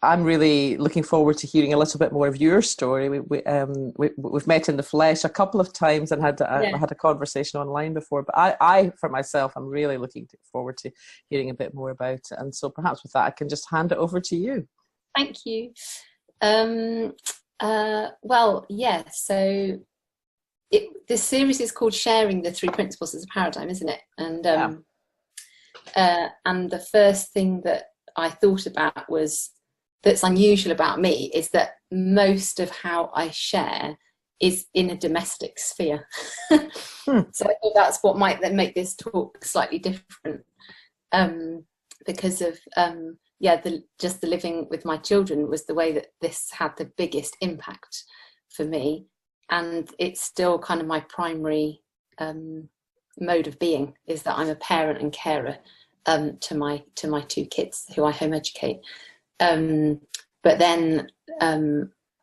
I'm really looking forward to hearing a little bit more of your story. We've met in the flesh a couple of times and Yeah. had a conversation online before. But I for myself, I'm really looking forward to hearing a bit more about it. And so perhaps with that, I can just hand it over to you. Thank you. Um, well, yeah. So this series is called "Sharing the Three Principles as a Paradigm," isn't it? Yeah. And the first thing that I thought about was that's unusual about me is that most of how I share is in a domestic sphere. Hmm. So I thought that's what might then make this talk slightly different, because of yeah, just the living with my children was the way that this had the biggest impact for me, and it's still kind of my primary mode of being, is that I'm a parent and carer to my two kids who I home educate. But then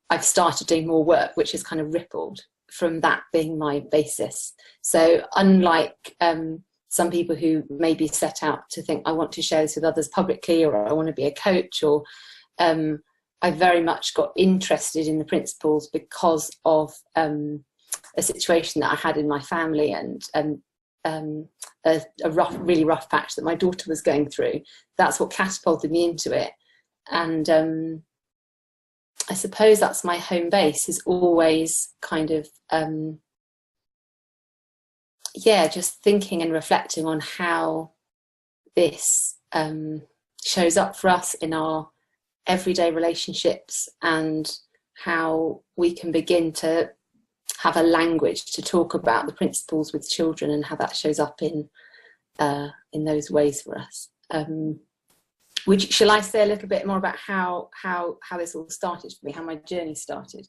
I've started doing more work, which has kind of rippled from that being my basis. So unlike some people who maybe set out to think, I want to share this with others publicly, or I want to be a coach, or I very much got interested in the principles because of a situation that I had in my family, and a really rough patch that my daughter was going through. That's what catapulted me into it. And I suppose that's my home base, is always kind of yeah, just thinking and reflecting on how this shows up for us in our everyday relationships, and how we can begin to have a language to talk about the principles with children, and how that shows up in those ways for us. Shall I say a little bit more about how this all started for me, how my journey started?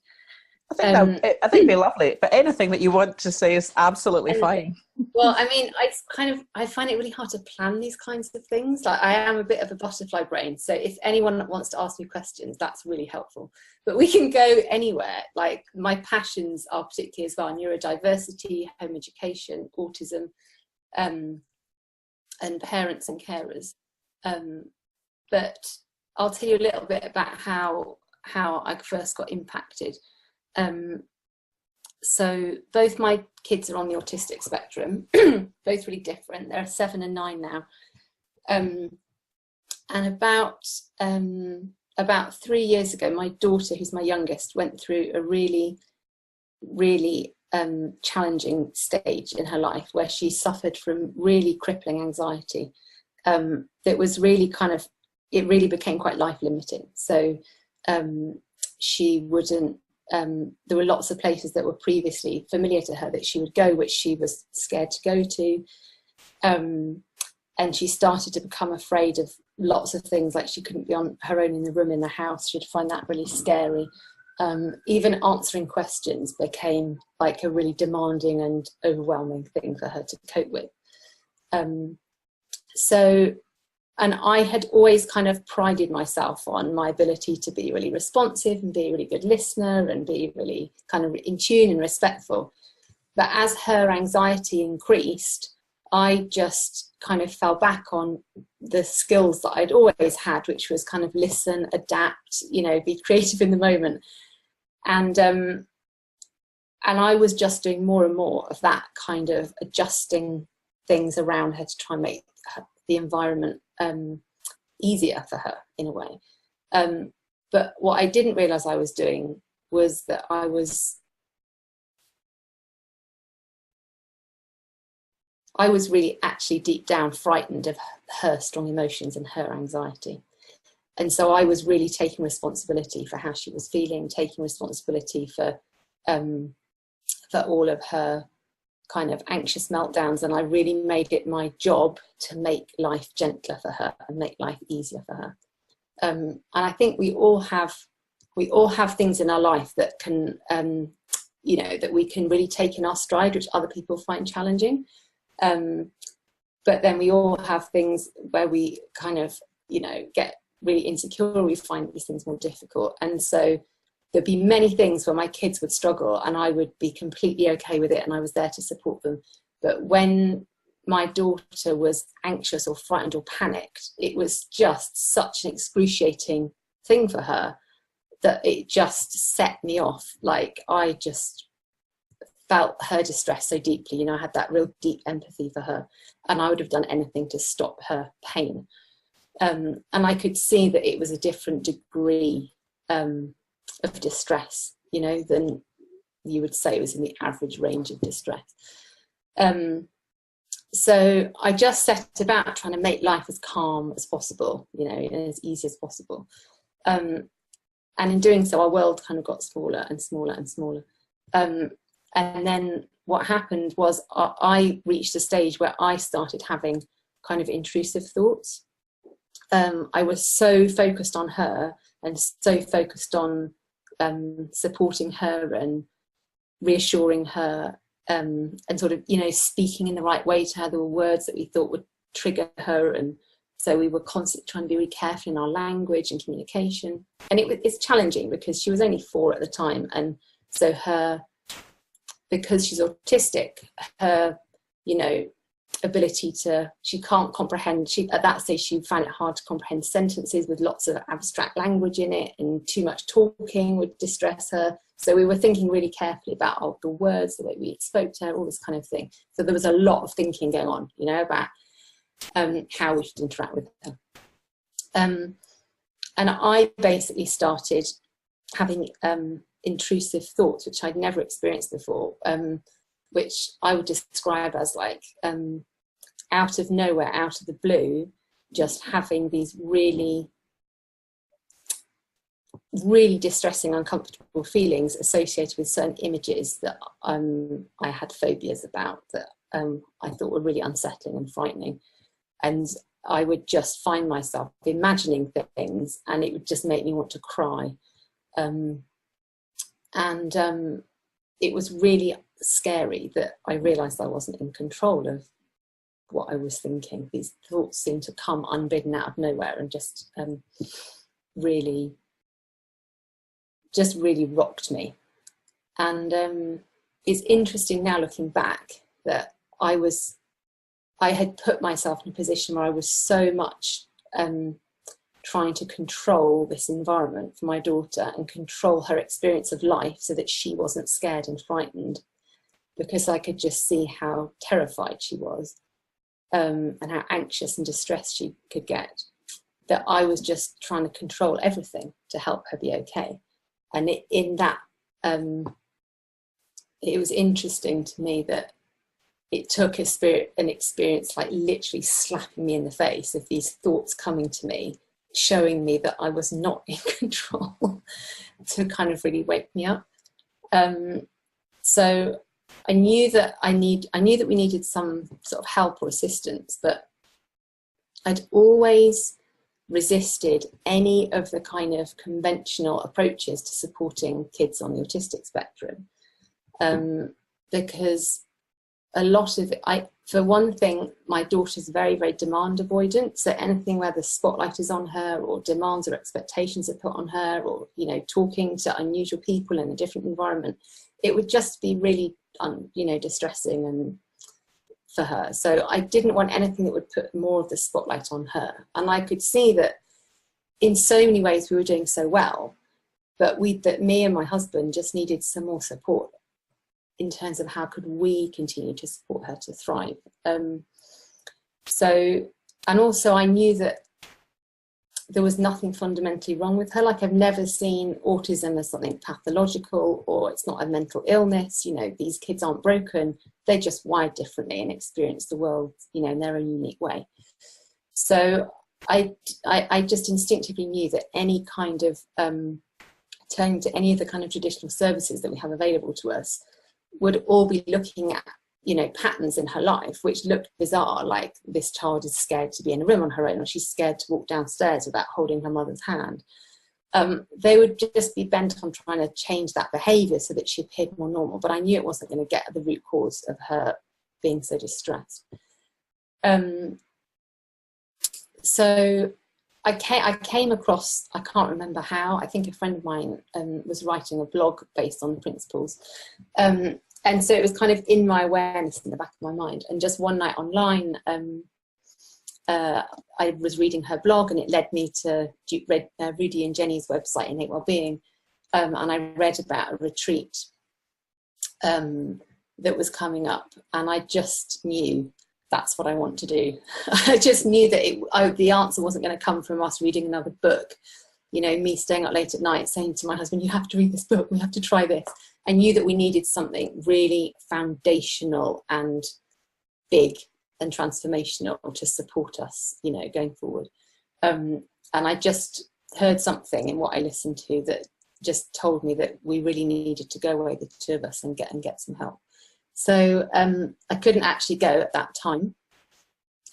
I think it'd be lovely. But anything that you want to say is absolutely fine. Well, I mean, I find it really hard to plan these kinds of things. Like, I am a bit of a butterfly brain, so if anyone wants to ask me questions, that's really helpful. But we can go anywhere. Like, my passions are particularly as well neurodiversity, home education, autism, and parents and carers. But I'll tell you a little bit about how I first got impacted. So both my kids are on the autistic spectrum, both really different. They're 7 and 9 now. And about 3 years ago, my daughter, who's my youngest, went through a really, really challenging stage in her life, where she suffered from really crippling anxiety. That was really it really became quite life limiting. So she wouldn't, there were lots of places that were previously familiar to her that she would go, which she was scared to go to. And she started to become afraid of lots of things, like she couldn't be on her own in the room in the house. She'd find that really scary. Even answering questions became like a really demanding and overwhelming thing for her to cope with. And I had always kind of prided myself on my ability to be really responsive and be a really good listener and be really kind of in tune and respectful. But as her anxiety increased, I just kind of fell back on the skills that I'd always had, which was kind of listen, adapt, be creative in the moment. And I was just doing more and more of that, kind of adjusting things around her to try and make the environment easier for her in a way. But what I didn't realize I was doing was that I was really actually deep down frightened of her strong emotions and her anxiety. And so I was really taking responsibility for how she was feeling, taking responsibility for all of her kind of anxious meltdowns, and I really made it my job to make life gentler for her and make life easier for her. And I think we all have things in our life that can that we can really take in our stride, which other people find challenging. But then we all have things where we kind of get really insecure, we find these things more difficult. And so there'd be many things where my kids would struggle and I would be completely okay with it, and I was there to support them. But when my daughter was anxious or frightened or panicked, it was just such an excruciating thing for her that it just set me off. Like, I just felt her distress so deeply. You know, I had that real deep empathy for her, and I would have done anything to stop her pain. And I could see that it was a different degree of distress, you know, than you would say it was in the average range of distress. So I just set about trying to make life as calm as possible, you know, and as easy as possible. And in doing so, our world kind of got smaller and smaller and smaller. And then what happened was I reached a stage where I started having kind of intrusive thoughts. I was so focused on her and so focused on supporting her and reassuring her, and sort of, you know, speaking in the right way to her. There were words that we thought would trigger her, and so we were constantly trying to be really careful in our language and communication. And it's challenging because she was only 4 at the time, and so because she's autistic, her, you know, ability to, she can't comprehend, at that stage she found it hard to comprehend sentences with lots of abstract language in it, and too much talking would distress her. So we were thinking really carefully about the words, the way we spoke to her, all this kind of thing. So there was a lot of thinking going on, you know, about how we should interact with her. And I basically started having intrusive thoughts, which I'd never experienced before, which I would describe as like out of nowhere, out of the blue, just having these really, really distressing, uncomfortable feelings associated with certain images that I had phobias about, that I thought were really unsettling and frightening. And I would just find myself imagining things, and it would just make me want to cry. It was really scary that I realised I wasn't in control of what I was thinking. These thoughts seemed to come unbidden out of nowhere and just really rocked me. And it's interesting now looking back that I had put myself in a position where I was so much trying to control this environment for my daughter and control her experience of life so that she wasn't scared and frightened, because I could just see how terrified she was, and how anxious and distressed she could get, that I was just trying to control everything to help her be okay. And it was interesting to me that it took an experience like literally slapping me in the face of these thoughts coming to me, showing me that I was not in control, to kind of really wake me up. So I knew that we needed some sort of help or assistance, but I'd always resisted any of the kind of conventional approaches to supporting kids on the autistic spectrum, because a lot of it, for one thing, my daughter's very, very demand avoidant. So anything where the spotlight is on her, or demands or expectations are put on her, or, you know, talking to unusual people in a different environment, it would just be really, you know, distressing and for her. So I didn't want anything that would put more of the spotlight on her. And I could see that in so many ways we were doing so well, but me and my husband just needed some more support in terms of how could we continue to support her to thrive. And also I knew that there was nothing fundamentally wrong with her. Like, I've never seen autism as something pathological, or it's not a mental illness. You know, these kids aren't broken. They're just wired differently and experience the world, you know, in their own unique way. So I just instinctively knew that any kind of turning to any of the kind of traditional services that we have available to us would all be looking at, you know, patterns in her life which looked bizarre, like this child is scared to be in a room on her own, or she's scared to walk downstairs without holding her mother's hand. They would just be bent on trying to change that behaviour so that she appeared more normal, but I knew it wasn't going to get at the root cause of her being so distressed. So I came across, I can't remember how, I think a friend of mine was writing a blog based on the principles. And so it was kind of in my awareness in the back of my mind. And just one night online, I was reading her blog, and it led me to read Rudy and Jenny's website, Innate Wellbeing, and I read about a retreat that was coming up, and I just knew that's what I want to do. I just knew that the answer wasn't going to come from us reading another book. You know, me staying up late at night saying to my husband, you have to read this book, we have to try this. I knew that we needed something really foundational and big and transformational to support us, you know, going forward. And I just heard something in what I listened to that just told me that we really needed to go away, the two of us, and get some help. So I couldn't actually go at that time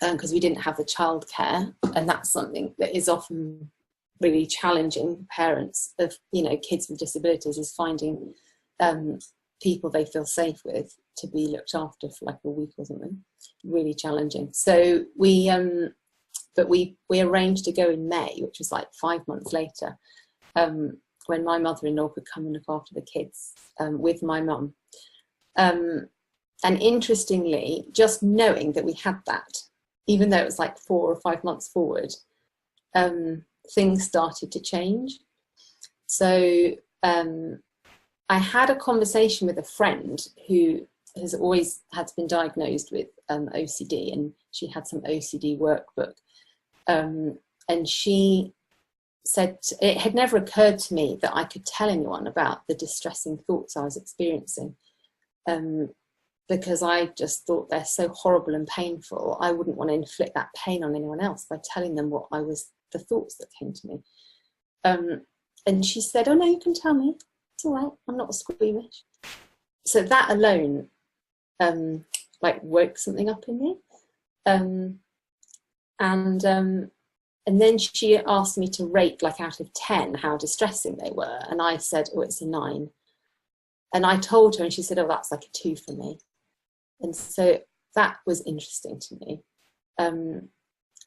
because we didn't have the childcare, and that's something that is often really challenging for parents of, you know, kids with disabilities, is finding people they feel safe with to be looked after for like a week or something. Really challenging. So we arranged to go in May, which was like 5 months later, when my mother-in-law could come and look after the kids with my mum. And interestingly, just knowing that we had that, even though it was like 4 or 5 months forward, things started to change. So I had a conversation with a friend who has always been diagnosed with OCD, and she had some OCD workbook. And she said it had never occurred to me that I could tell anyone about the distressing thoughts I was experiencing, because I just thought they're so horrible and painful. I wouldn't want to inflict that pain on anyone else by telling them the thoughts that came to me. And she said, oh no, you can tell me, it's all right, I'm not squeamish. So that alone like woke something up in me. And then she asked me to rate, like out of 10, how distressing they were. And I said, oh, it's a 9. And I told her, and she said, oh, that's like a 2 for me. And so that was interesting to me.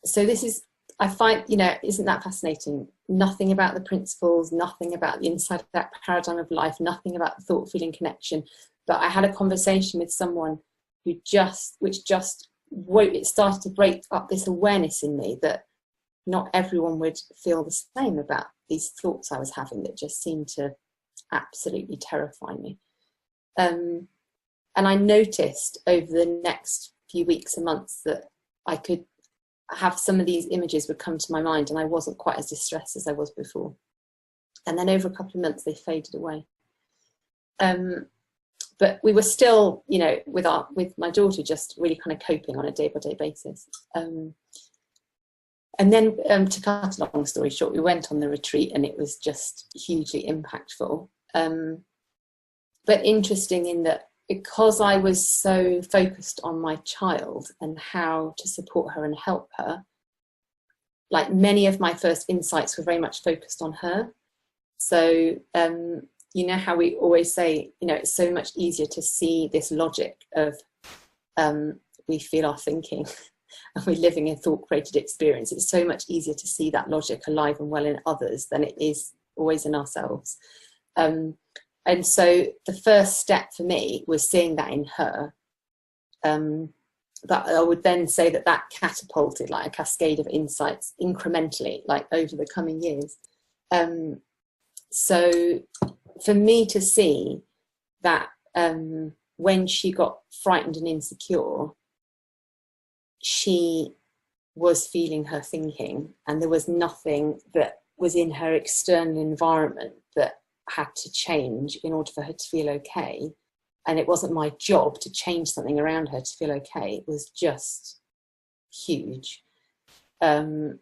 So this is, I find, you know, isn't that fascinating? Nothing about the principles, nothing about the inside of that paradigm of life, nothing about the thought, feeling, connection. But I had a conversation with someone who it started to break up this awareness in me that not everyone would feel the same about these thoughts I was having that just seemed to absolutely terrify me. And I noticed over the next few weeks and months that I could have some of these images would come to my mind, and I wasn't quite as distressed as I was before. And then over a couple of months, they faded away. But we were still, you know, with my daughter, just really kind of coping on a day-by-day basis. And then to cut a long story short, we went on the retreat, and it was just hugely impactful. But interesting in that, because I was so focused on my child and how to support her and help her, like many of my first insights were very much focused on her. So, you know how we always say, you know, it's so much easier to see this logic of we feel our thinking and we're living a thought-created experience. It's so much easier to see that logic alive and well in others than it is always in ourselves. And so the first step for me was seeing that in her. That I would then say that catapulted like a cascade of insights incrementally, like over the coming years. So for me to see that when she got frightened and insecure, she was feeling her thinking, and there was nothing that was in her external environment that had to change in order for her to feel okay. And it wasn't my job to change something around her to feel okay. It was just huge. And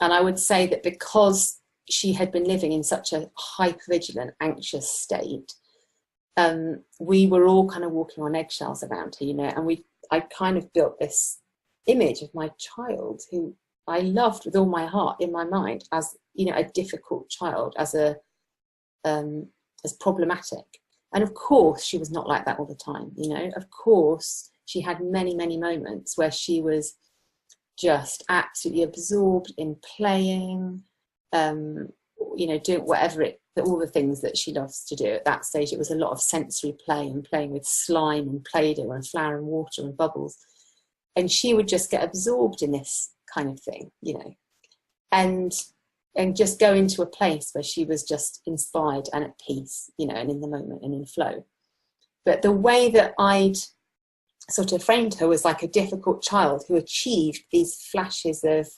I would say that because she had been living in such a hypervigilant, anxious state, we were all kind of walking on eggshells around her, you know, and I kind of built this image of my child who I loved with all my heart in my mind as, you know, a difficult child, as problematic. And of course she was not like that all the time, you know. Of course she had many, many moments where she was just absolutely absorbed in playing, you know, doing all the things that she loves to do. At that stage it was a lot of sensory play and playing with slime and Play-Doh and flour and water and bubbles. And she would just get absorbed in this kind of thing, you know, and just go into a place where she was just inspired and at peace, you know, and in the moment and in flow. But the way that I'd sort of framed her was like a difficult child who achieved these flashes of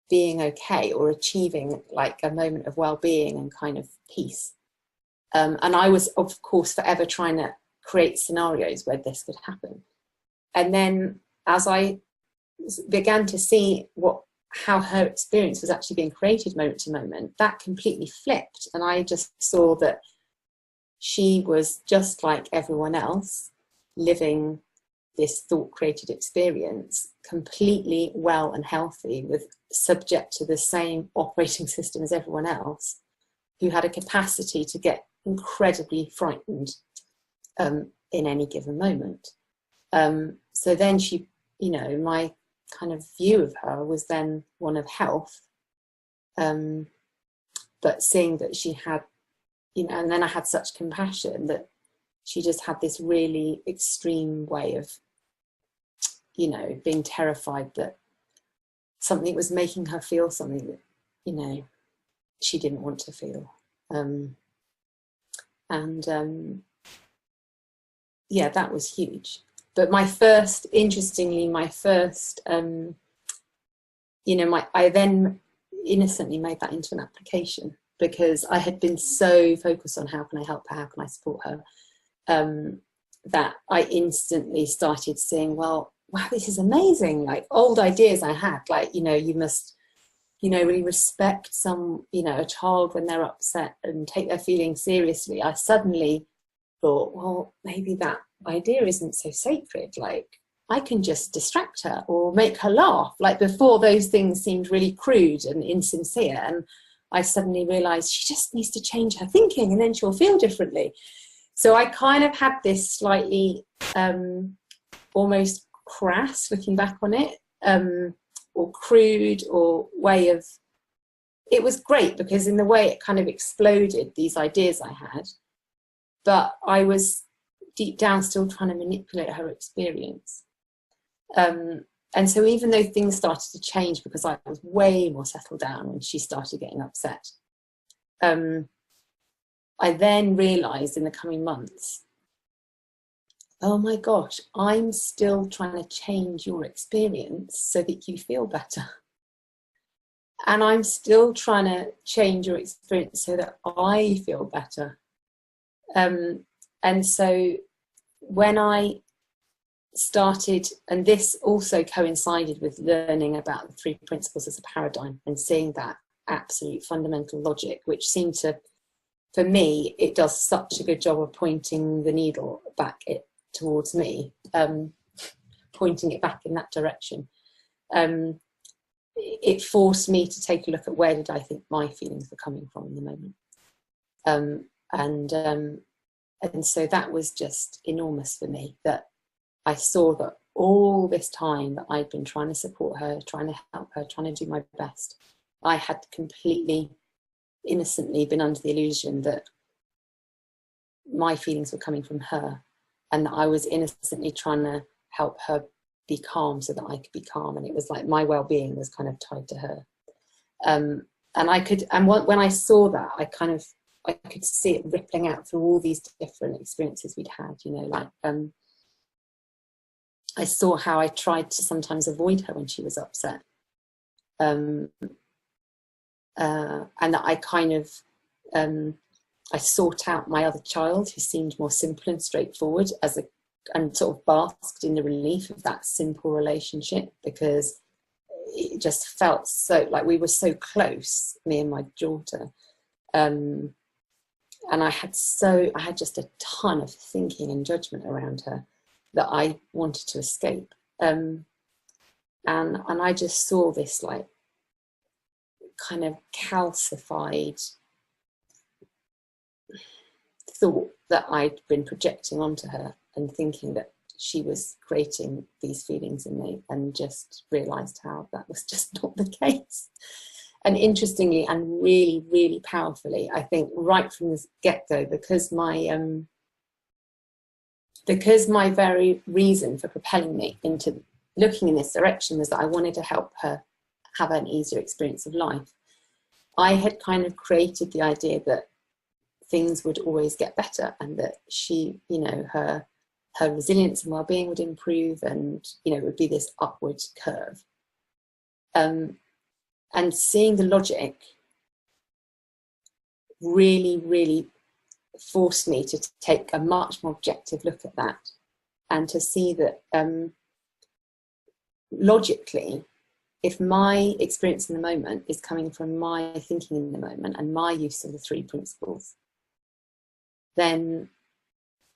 being okay, or achieving like a moment of well-being and kind of peace. And I was, of course, forever trying to create scenarios where this could happen. And then as I began to see how her experience was actually being created moment to moment, that completely flipped. And I just saw that she was just like everyone else, living this thought created experience, completely well and healthy, with subject to the same operating system as everyone else, who had a capacity to get incredibly frightened in any given moment. So then she, you know, my kind of view of her was then one of health, but seeing that she had, you know, and then I had such compassion that she just had this really extreme way of, you know, being terrified that something was making her feel something that, you know, she didn't want to feel. Yeah, that was huge. But interestingly, my first, you know, I then innocently made that into an application, because I had been so focused on how can I help her, how can I support her, that I instantly started seeing, well, wow, this is amazing. Like old ideas I had, like, you know, you must, you know, really respect a child when they're upset and take their feelings seriously. I suddenly thought, well, maybe that idea isn't so sacred. Like, I can just distract her or make her laugh. Like before, those things seemed really crude and insincere. And I suddenly realized she just needs to change her thinking and then she'll feel differently. So I kind of had this slightly almost crass, looking back on it, or crude or way of, it was great because in the way it kind of exploded these ideas I had, but I was deep down still trying to manipulate her experience. And so even though things started to change because I was way more settled down when she started getting upset, I then realized in the coming months, oh my gosh, I'm still trying to change your experience so that you feel better. And I'm still trying to change your experience so that I feel better. And so when I started, and this also coincided with learning about the 3 principles as a paradigm and seeing that absolute fundamental logic, which seemed to, for me, it does such a good job of pointing the needle back towards me, pointing it back in that direction. It forced me to take a look at where did I think my feelings were coming from in the moment. And so that was just enormous for me, that I saw that all this time that I'd been trying to support her, trying to help her, trying to do my best, I had completely innocently been under the illusion that my feelings were coming from her, and that I was innocently trying to help her be calm so that I could be calm. And it was like my well-being was kind of tied to her. And when I saw that, I could see it rippling out through all these different experiences we'd had, you know, like, I saw how I tried to sometimes avoid her when she was upset. And that I kind of, I sought out my other child who seemed more simple and straightforward and sort of basked in the relief of that simple relationship, because it just felt so, like we were so close, me and my daughter. And I had just a ton of thinking and judgment around her that I wanted to escape. And I just saw this like kind of calcified thought that I'd been projecting onto her and thinking that she was creating these feelings in me, and just realized how that was just not the case. And interestingly and really, really powerfully, I think right from the get-go, because my very reason for propelling me into looking in this direction was that I wanted to help her have an easier experience of life. I had kind of created the idea that things would always get better, and that she, you know, her resilience and well-being would improve, and, you know, it would be this upward curve. And seeing the logic really, really forced me to take a much more objective look at that, and to see that logically, if my experience in the moment is coming from my thinking in the moment and my use of the 3 principles, then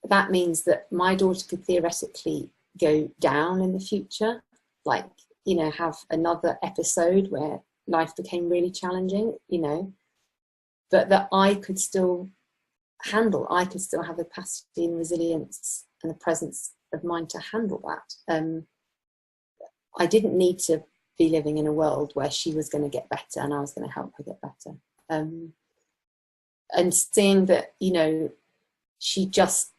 that means that my daughter could theoretically go down in the future, like, you know, have another episode where life became really challenging, you know, but that I could still handle, I could still have the capacity and resilience and the presence of mind to handle that. I didn't need to be living in a world where she was going to get better and I was going to help her get better. And seeing that, you know, she just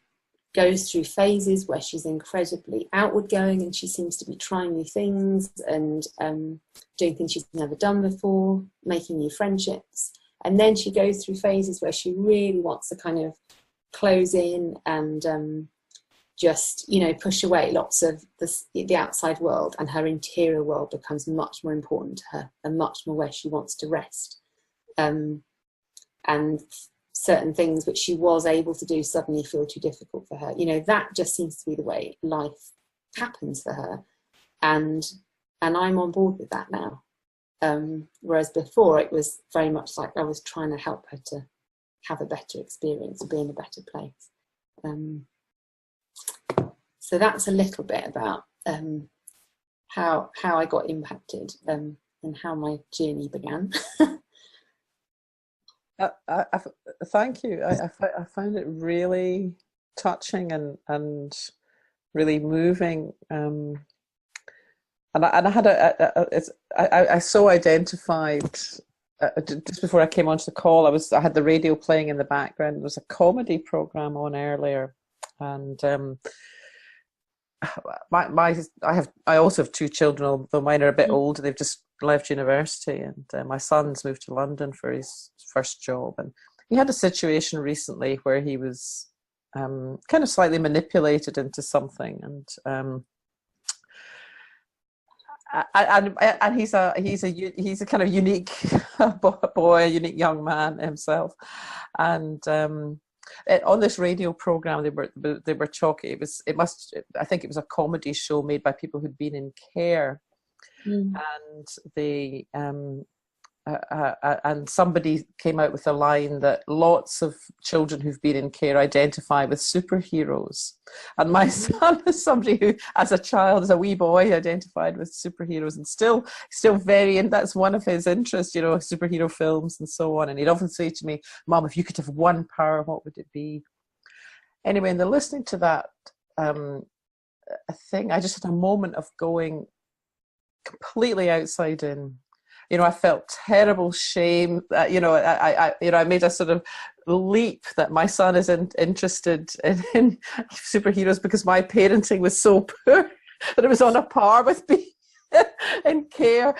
goes through phases where she's incredibly outward going, and she seems to be trying new things and doing things she's never done before, making new friendships. And then she goes through phases where she really wants to kind of close in and just, you know, push away lots of the outside world, and her interior world becomes much more important to her and much more where she wants to rest. And certain things which she was able to do suddenly feel too difficult for her. You know, that just seems to be the way life happens for her. And I'm on board with that now. Whereas before it was very much like I was trying to help her to have a better experience, be in a better place. So that's a little bit about how I got impacted and how my journey began. Thank you. I found it really touching and really moving. And I had I so identified just before I came onto the call. I had the radio playing in the background. There was a comedy program on earlier, and I also have 2 children, although mine are a bit older. They've just left university, and my son's moved to London for his first job, and he had a situation recently where he was kind of slightly manipulated into something, and he's a kind of unique boy, a unique young man himself, and on this radio program they were talking. I think it was a comedy show made by people who'd been in care, and they and somebody came out with a line that lots of children who've been in care identify with superheroes. And my son is somebody who, as a child, as a wee boy, identified with superheroes, and still very, and that's one of his interests, you know, superhero films and so on. And he'd often say to me, "Mom, if you could have one power, what would it be?" Anyway, and then listening to that thing, I just had a moment of going completely outside in. You know, I felt terrible shame. You know, I made a sort of leap that my son is interested in superheroes because my parenting was so poor that it was on a par with being in care.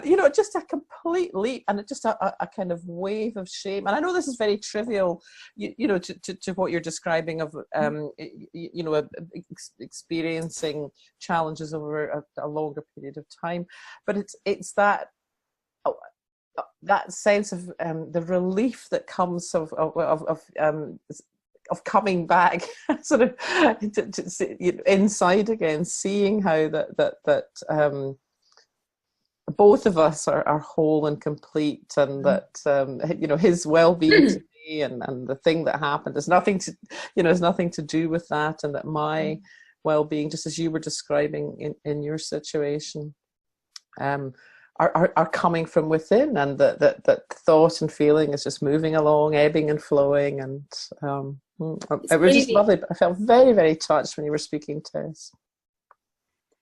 You know, just a complete leap, and just a kind of wave of shame. And I know this is very trivial, you know, to what you're describing of, you know, experiencing challenges over a longer period of time, but it's that sense of the relief that comes of coming back sort of inside again, seeing how that both of us are whole and complete, and that you know, his well-being to me and the thing that happened has nothing to do with that, and that my well-being, just as you were describing in your situation, are coming from within, and that thought and feeling is just moving along, ebbing and flowing, and it was just lovely. I felt very, very touched when you were speaking, Tess.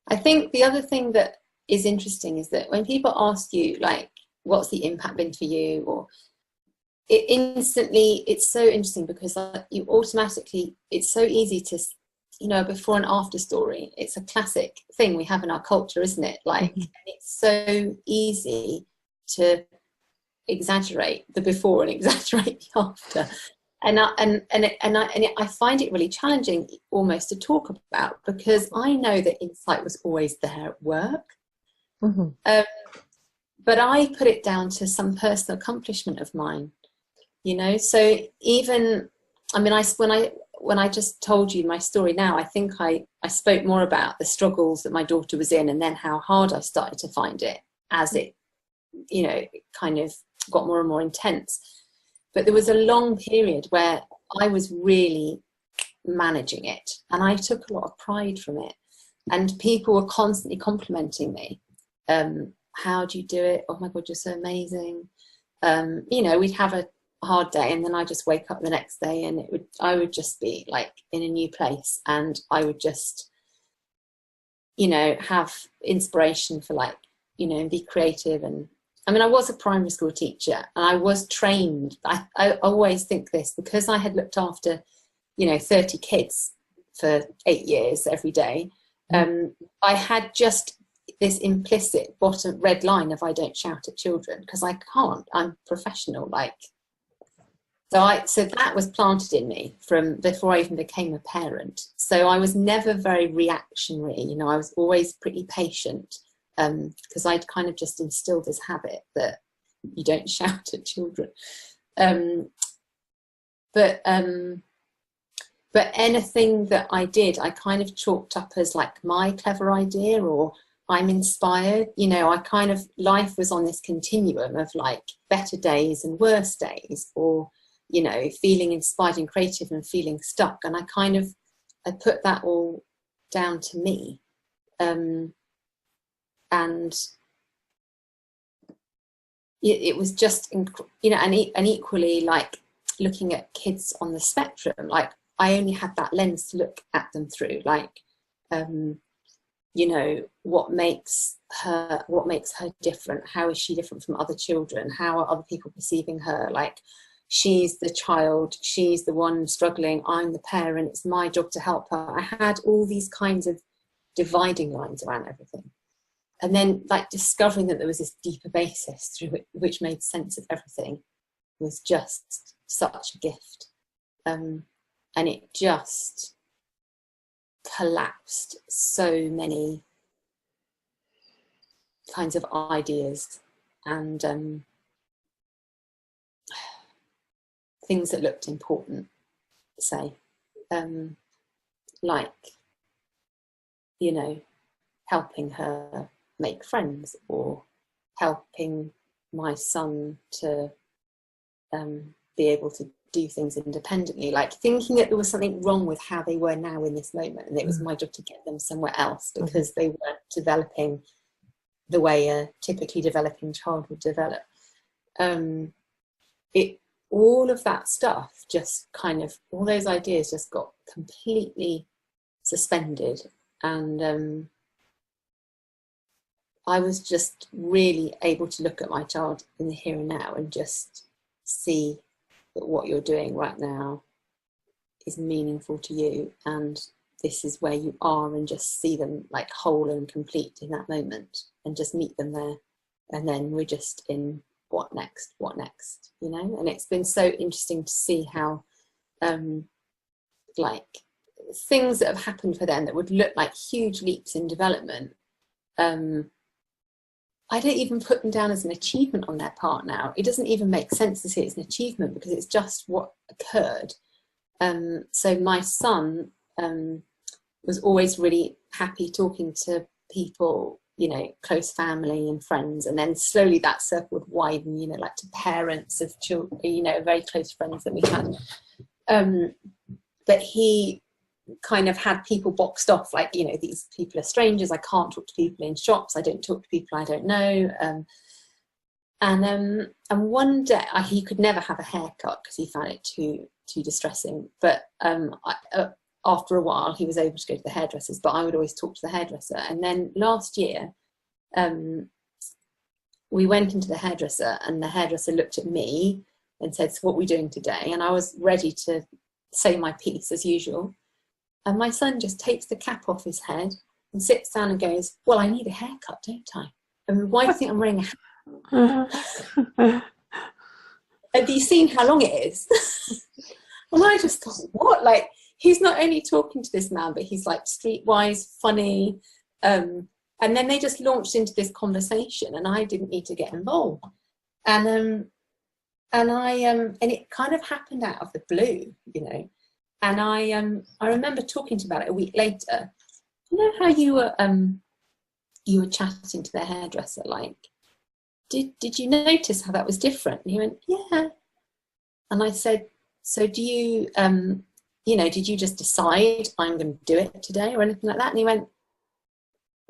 I think the other thing that is interesting is that when people ask you, like, what's the impact been for you, or it's so interesting because you automatically, it's so easy to you know, a before and after story. It's a classic thing we have in our culture, isn't it? Like, and it's so easy to exaggerate the before and exaggerate the after. And I find it really challenging almost to talk about, because I know that insight was always there at work. But I put it down to some personal accomplishment of mine, you know. So even, I mean, when I just told you my story now, I think I spoke more about the struggles that my daughter was in, and then how hard I started to find it as it, you know, kind of got more and more intense. But there was a long period where I was really managing it, and I took a lot of pride from it. And people were constantly complimenting me. How do you do it? Oh my God, you're so amazing. You know, we'd have a hard day, and then I just wake up the next day, and I would just be like in a new place, and I would just, you know, have inspiration for, like, you know, and be creative. And I mean, I was a primary school teacher, and I was trained. I always think this, because I had looked after, you know, 30 kids for 8 years every day. I had just this implicit bottom red line of, I don't shout at children, because I can't. I'm professional, like. So that was planted in me from before I even became a parent. So I was never very reactionary, you know. I was always pretty patient, because I'd kind of just instilled this habit that you don't shout at children. But anything that I did, I kind of chalked up as like my clever idea, or I'm inspired. You know, I kind of, life was on this continuum of like better days and worse days, or, you know, feeling inspired and creative and feeling stuck. And I put that all down to me. And it was just, you know, and equally, like, looking at kids on the spectrum, like, I only had that lens to look at them through, like, you know, what makes her different? How is she different from other children? How are other people perceiving her? Like, she's the child, she's the one struggling, I'm the parent, it's my job to help her. I had all these kinds of dividing lines around everything. And then, like, discovering that there was this deeper basis through which made sense of everything was just such a gift. And it just collapsed so many kinds of ideas and things that looked important, say, like, you know, helping her make friends, or helping my son to be able to do things independently, like thinking that there was something wrong with how they were now in this moment, and it was my job to get them somewhere else, because they weren't developing the way a typically developing child would develop. All of that stuff just kind of, all those ideas just got completely suspended, and I was just really able to look at my child in the here and now and just see that what you're doing right now is meaningful to you, and this is where you are, and just see them like whole and complete in that moment, and just meet them there. And then we're just in what next, you know. And it's been so interesting to see how like things that have happened for them that would look like huge leaps in development, I don't even put them down as an achievement on their part now. It doesn't even make sense to see it as an achievement, because it's just what occurred. So my son was always really happy talking to people, you know, close family and friends, and then slowly that circle would widen, you know, like to parents of children, you know, very close friends that we had. But he kind of had people boxed off, like, you know, these people are strangers, I can't talk to people in shops, I don't talk to people I don't know. And one day he could never have a haircut because he found it too distressing, but after a while he was able to go to the hairdressers, but I would always talk to the hairdresser. And then last year we went into the hairdresser, and the hairdresser looked at me and said, so what are we doing today? And I was ready to say my piece as usual. And my son just takes the cap off his head and sits down and goes, well, I need a haircut, don't I? I mean, why do you think I'm wearing a hat? Have you seen how long it is? And I just thought, what? Like, he's not only talking to this man, but he's like streetwise, funny. And then they just launched into this conversation, and I didn't need to get involved. And it kind of happened out of the blue, you know. And I remember talking to him about it a week later. You know how you were chatting to the hairdresser, like, did you notice how that was different? And he went, yeah. And I said, so do you, you know, did you just decide I'm going to do it today or anything like that? And he went,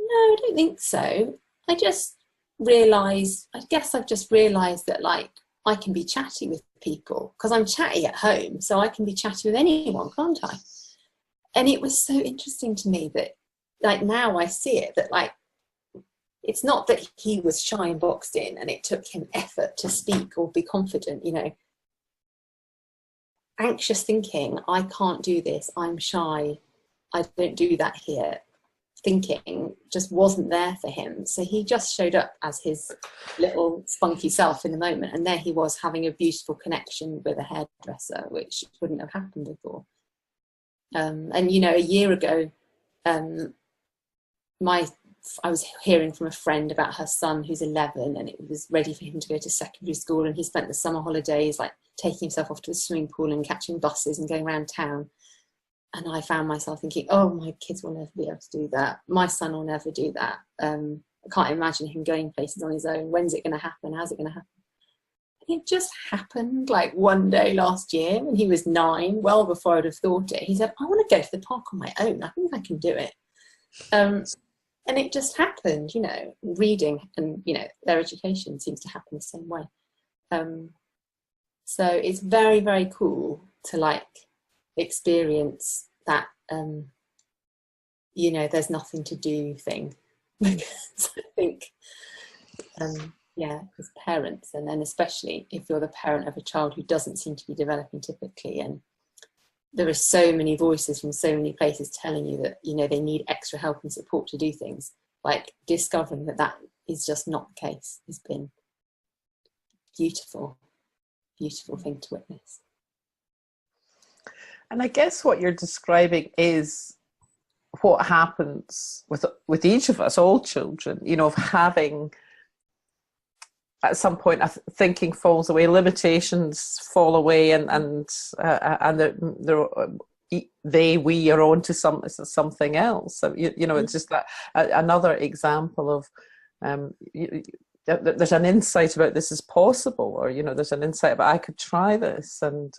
no, I don't think so. I just realised, I guess I've just realised that, like, I can be chatty with people because I'm chatty at home, so I can be chatty with anyone, can't I? And it was so interesting to me that, like, now I see it, that, like, it's not that he was shy and boxed in and it took him effort to speak or be confident, you know. Anxious thinking, I can't do this, I'm shy, I don't do that here, thinking just wasn't there for him. So he just showed up as his little spunky self in the moment, and there he was having a beautiful connection with a hairdresser, which wouldn't have happened before. And you know, a year ago, I was hearing from a friend about her son who's 11, and it was ready for him to go to secondary school, and he spent the summer holidays like taking himself off to a swimming pool and catching buses and going around town. And I found myself thinking, oh, my kids will never be able to do that. My son will never do that. I can't imagine him going places on his own. When's it going to happen? How's it going to happen? And it just happened like one day last year when he was 9, well before I'd have thought it. He said, I want to go to the park on my own. I think I can do it. And it just happened, you know, reading and, you know, their education seems to happen the same way. So it's very, very cool to, like, experience that, you know, there's nothing to do thing. Because I think, yeah, as parents, and then especially if you're the parent of a child who doesn't seem to be developing typically, and there are so many voices from so many places telling you that, you know, they need extra help and support to do things, like discovering that that is just not the case has been beautiful thing to witness. And I guess what you're describing is what happens with each of us, all children, you know, of having, at some point, thinking falls away, limitations fall away, and we are on to something else. So, you know, it's just that another example of there's an insight about this is possible, or, you know, there's an insight about I could try this, and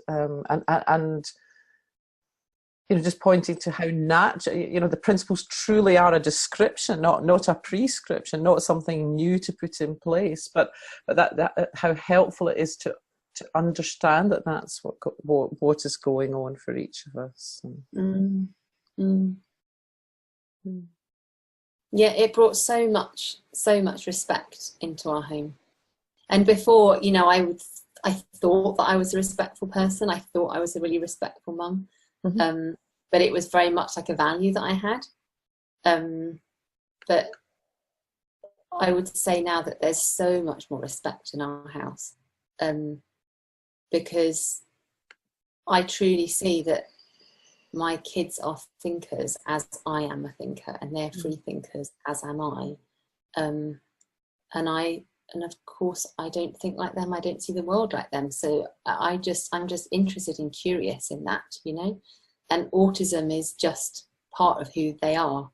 you know, just pointing to how natural, you know, the principles truly are a description, not a prescription, not something new to put in place, but that how helpful it is to understand that that's what is going on for each of us. Yeah, it brought so much respect into our home. And before, you know, I thought that I was a respectful person. I thought I was a really respectful mum. Mm-hmm. But it was very much like a value that I had. But I would say now that there's so much more respect in our house, because I truly see that my kids are thinkers as I am a thinker, and they're free thinkers as am I. And of course I don't think like them. I don't see the world like them. So I'm just interested and curious in that, you know. And autism is just part of who they are.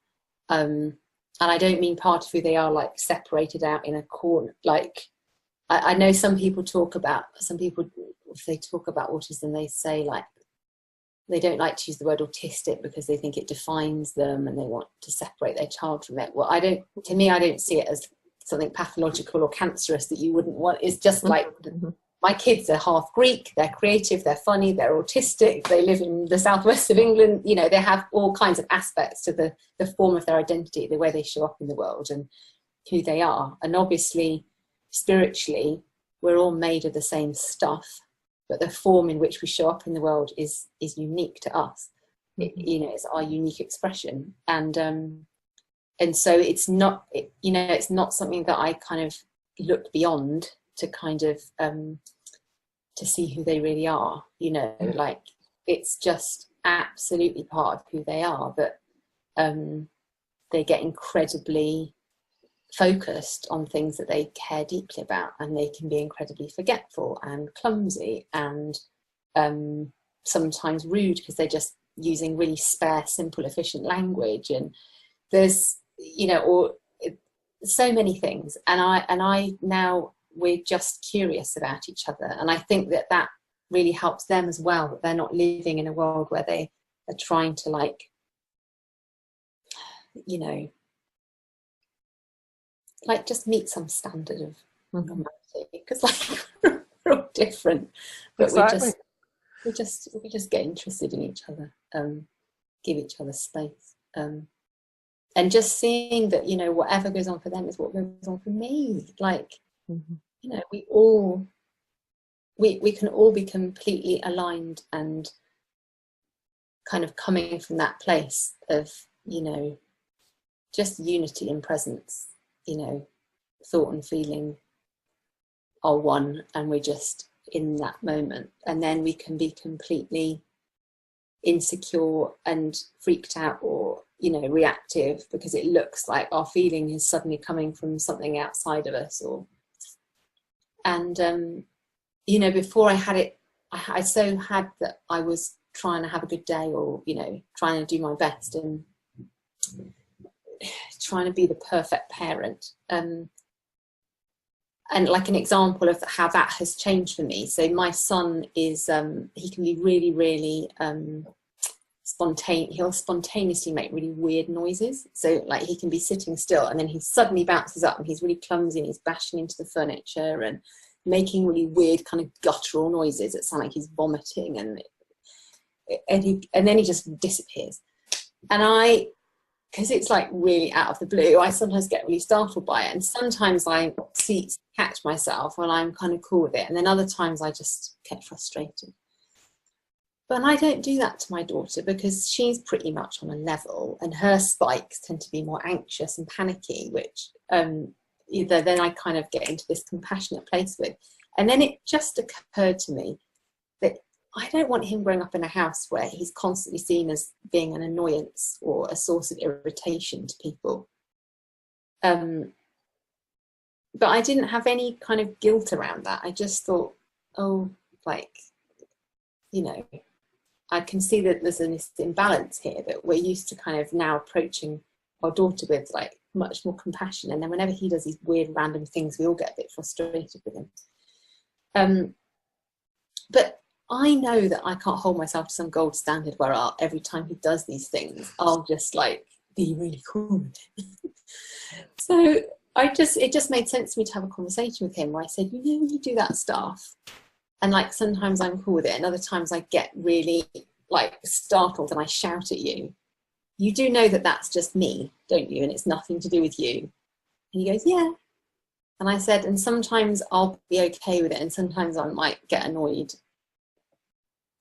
And I don't mean part of who they are like separated out in a corner. Like, I know if they talk about autism, they say, like, they don't like to use the word autistic because they think it defines them and they want to separate their child from it. Well, I don't see it as something pathological or cancerous that you wouldn't want. It's just like, my kids are half Greek, they're creative, they're funny, they're autistic, they live in the southwest of England, you know, they have all kinds of aspects to the form of their identity, the way they show up in the world and who they are. And obviously, spiritually, we're all made of the same stuff, but the form in which we show up in the world is unique to us. you know, it's our unique expression. And so it's not, you know, it's not something that I kind of look beyond to kind of to see who they really are, you know, like it's just absolutely part of who they are. But they get incredibly focused on things that they care deeply about, and they can be incredibly forgetful and clumsy and sometimes rude because they're just using really spare, simple, efficient language. And there's, you know, or so many things. And I now, we're just curious about each other, and I think that that really helps them as well, that they're not living in a world where they are trying to, like, you know, like just meet some standard of normality, because like we're all different, but exactly. we just get interested in each other, give each other space, and just seeing that, you know, whatever goes on for them is what goes on for me. Like, you know, we can all be completely aligned and kind of coming from that place of, you know, just unity and presence, you know, thought and feeling are one, and we're just in that moment. And then we can be completely insecure and freaked out, or, you know, reactive, because it looks like our feeling is suddenly coming from something outside of us. Or, and you know, before I had it, I so had that I was trying to have a good day, or, you know, trying to do my best and trying to be the perfect parent. And like an example of how that has changed for me. So my son is, he can be really, really spontaneous. He'll spontaneously make really weird noises. So like he can be sitting still and then he suddenly bounces up and he's really clumsy and he's bashing into the furniture and making really weird kind of guttural noises that sound like he's vomiting, and then he just disappears. And because it's like really out of the blue, I sometimes get really startled by it, and sometimes I catch myself when I'm kind of cool with it, and then other times I just get frustrated. But I don't do that to my daughter, because she's pretty much on a level, and her spikes tend to be more anxious and panicky, which then I kind of get into this compassionate place with. And then it just occurred to me that I don't want him growing up in a house where he's constantly seen as being an annoyance or a source of irritation to people. But I didn't have any kind of guilt around that. I just thought, oh, like, you know, I can see that there's this imbalance here, that we're used to kind of now approaching our daughter with like much more compassion. And then whenever he does these weird random things, we all get a bit frustrated with him. But I know that I can't hold myself to some gold standard where every time he does these things, I'll just like be really cool with it. So it just made sense to me to have a conversation with him where I said, you know, when you do that stuff, and like sometimes I'm cool with it, and other times I get really like startled and I shout at you. You do know that that's just me, don't you? And it's nothing to do with you. And he goes, yeah. And I said, and sometimes I'll be okay with it, and sometimes I might get annoyed.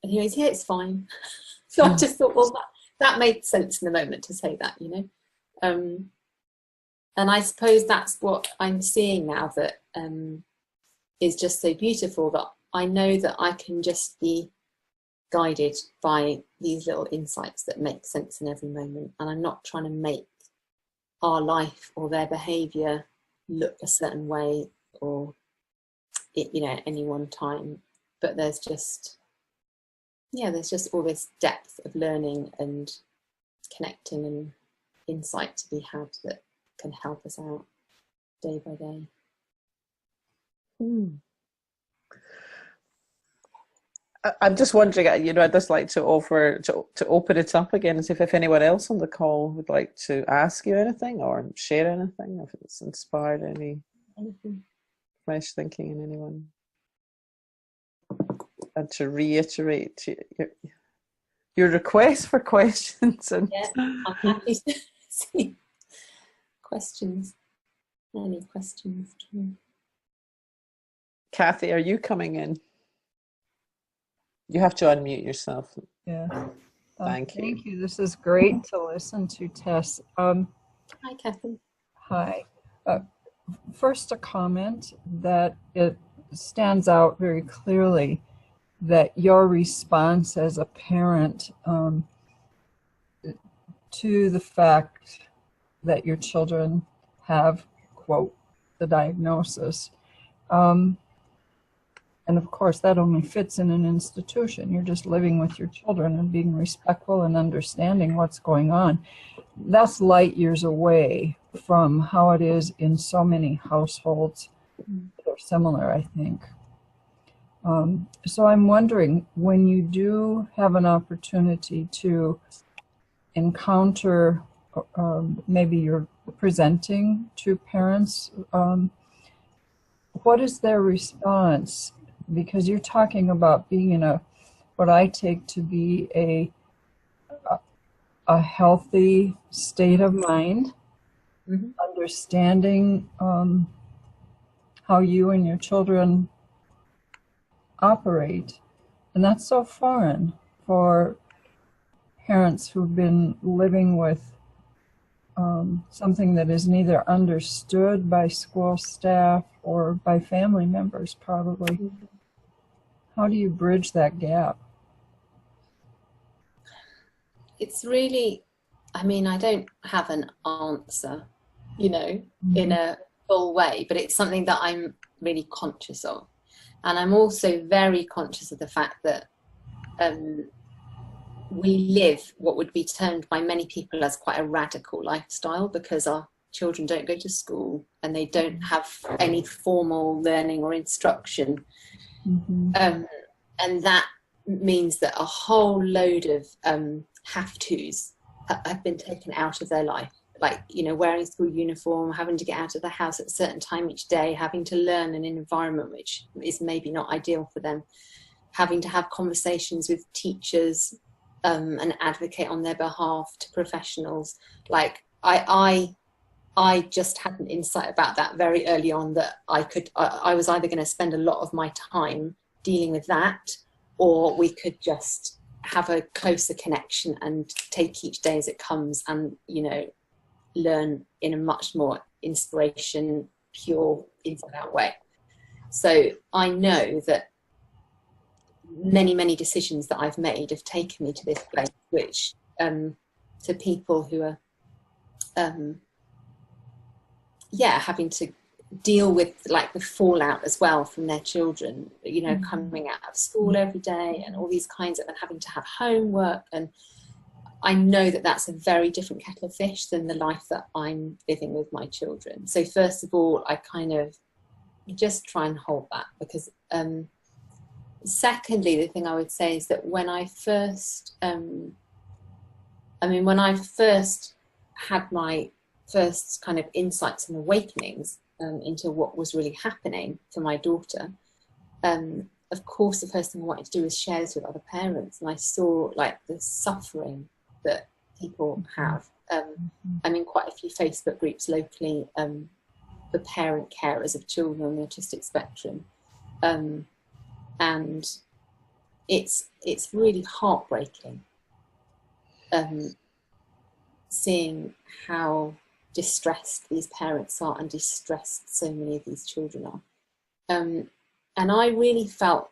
And he goes, yeah, it's fine. So I just thought, well, that made sense in the moment to say that, you know. And I suppose that's what I'm seeing now, that is just so beautiful, that I know that I can just be guided by these little insights that make sense in every moment. And I'm not trying to make our life or their behaviour look a certain way, or, you know, at any one time. But there's just all this depth of learning and connecting and insight to be had that can help us out day by day. I'm just wondering, you know, I'd just like to offer to open it up again and see if anyone else on the call would like to ask you anything or share anything, if it's inspired anything fresh thinking in anyone. And to reiterate your request for questions. And yeah, I'm happy to see questions. Any questions? Kathy, are you coming in? You have to unmute yourself. Yeah. Thank you. Thank you. This is great to listen to, Tess. Hi, Catherine. Hi. First, a comment that it stands out very clearly that your response as a parent to the fact that your children have, quote, the diagnosis. And of course, that only fits in an institution. You're just living with your children and being respectful and understanding what's going on. That's light years away from how it is in so many households that are similar, I think. So I'm wondering, when you do have an opportunity to encounter, maybe you're presenting to parents, what is their response? Because you're talking about being in what I take to be a healthy state of mind, understanding how you and your children operate. And that's so foreign for parents who've been living with something that is neither understood by school staff or by family members, probably. How do you bridge that gap? It's really, I mean, I don't have an answer, you know, in a full way, but it's something that I'm really conscious of. And I'm also very conscious of the fact that we live what would be termed by many people as quite a radical lifestyle, because our children don't go to school and they don't have any formal learning or instruction. And that means that a whole load of have-tos have been taken out of their life. Like, you know, wearing school uniform, having to get out of the house at a certain time each day, having to learn in an environment which is maybe not ideal for them, having to have conversations with teachers and advocate on their behalf to professionals. Like, I just had an insight about that very early on, that I was either going to spend a lot of my time dealing with that, or we could just have a closer connection and take each day as it comes and, you know, learn in a much more inspiration, pure, inside out way. So I know that many decisions that I've made have taken me to this place, which to people who are having to deal with like the fallout as well from their children, you know, coming out of school every day and all these kinds of, and having to have homework. And I know that that's a very different kettle of fish than the life that I'm living with my children. So first of all, I kind of just try and hold that, because secondly, the thing I would say is that when I first when I first had my first kind of insights and awakenings into what was really happening for my daughter, of course the first thing I wanted to do was share this with other parents, and I saw like the suffering that people have. I'm in quite a few Facebook groups locally for parent carers of children on the autistic spectrum, and it's really heartbreaking seeing how distressed these parents are and distressed so many of these children are. And I really felt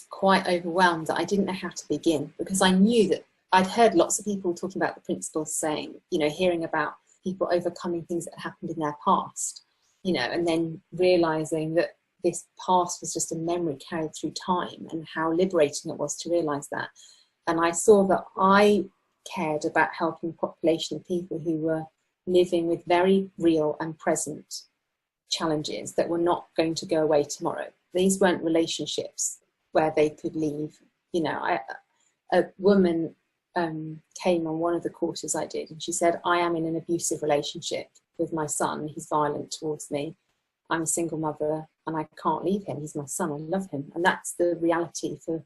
quite overwhelmed that I didn't know how to begin, because I knew that I'd heard lots of people talking about the principles, saying, you know, hearing about people overcoming things that happened in their past, you know, and then realizing that this past was just a memory carried through time, and how liberating it was to realize that. And I saw that I cared about helping a population of people who were living with very real and present challenges that were not going to go away tomorrow. These weren't relationships where they could leave. You know, a woman came on one of the courses I did, and she said, I am in an abusive relationship with my son. He's violent towards me. I'm a single mother and I can't leave him. He's my son. I love him. And that's the reality for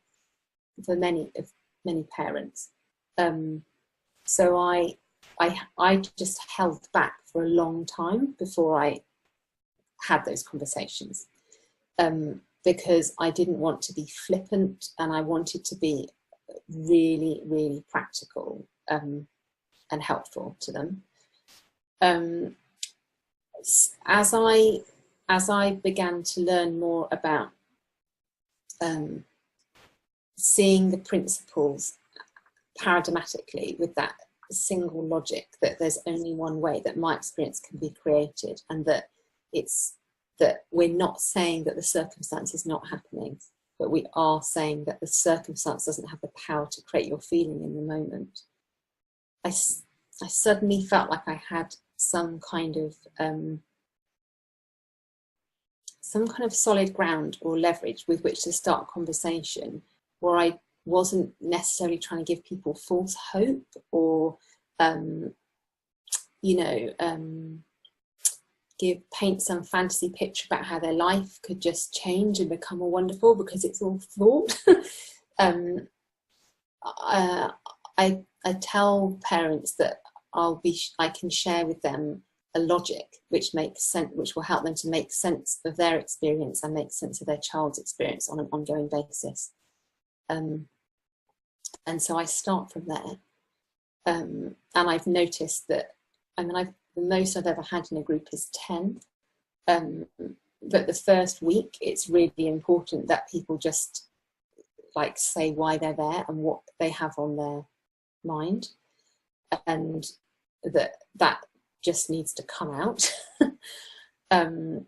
many parents. So I just held back for a long time before I had those conversations, because I didn't want to be flippant, and I wanted to be really, really practical and helpful to them. As I began to learn more about seeing the principles paradigmatically with that single logic, that there's only one way that my experience can be created, and that we're not saying that the circumstance is not happening, but we are saying that the circumstance doesn't have the power to create your feeling in the moment. I suddenly felt like I had some kind of solid ground or leverage with which to start a conversation, where I wasn't necessarily trying to give people false hope or paint some fantasy picture about how their life could just change and become more wonderful because it's all thought. I tell parents that I can share with them a logic which makes sense, which will help them to make sense of their experience and make sense of their child's experience on an ongoing basis. And so I start from there. And I've noticed that, the most I've ever had in a group is 10. But the first week, it's really important that people just say why they're there and what they have on their mind. And that just needs to come out. And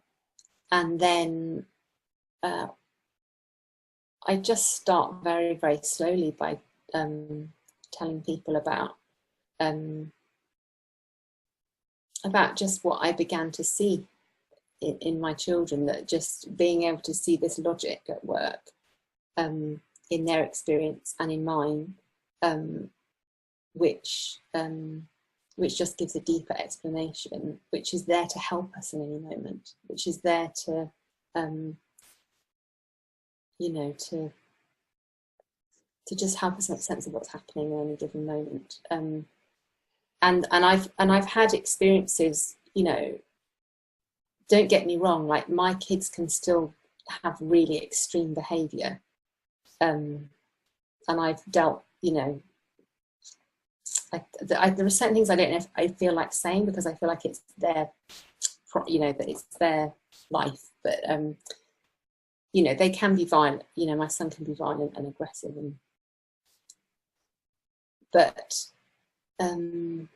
then I just start very, very slowly by telling people about just what I began to see in my children, that just being able to see this logic at work in their experience and in mine, which just gives a deeper explanation, which is there to help us in any moment, which is there to to just help us make sense of what's happening in any given moment. And I've had experiences, don't get me wrong, my kids can still have really extreme behaviour, and I've dealt, there are certain things I don't know if I feel like saying, because I feel like it's their, that it's their life, but they can be violent. My son can be violent and aggressive, but so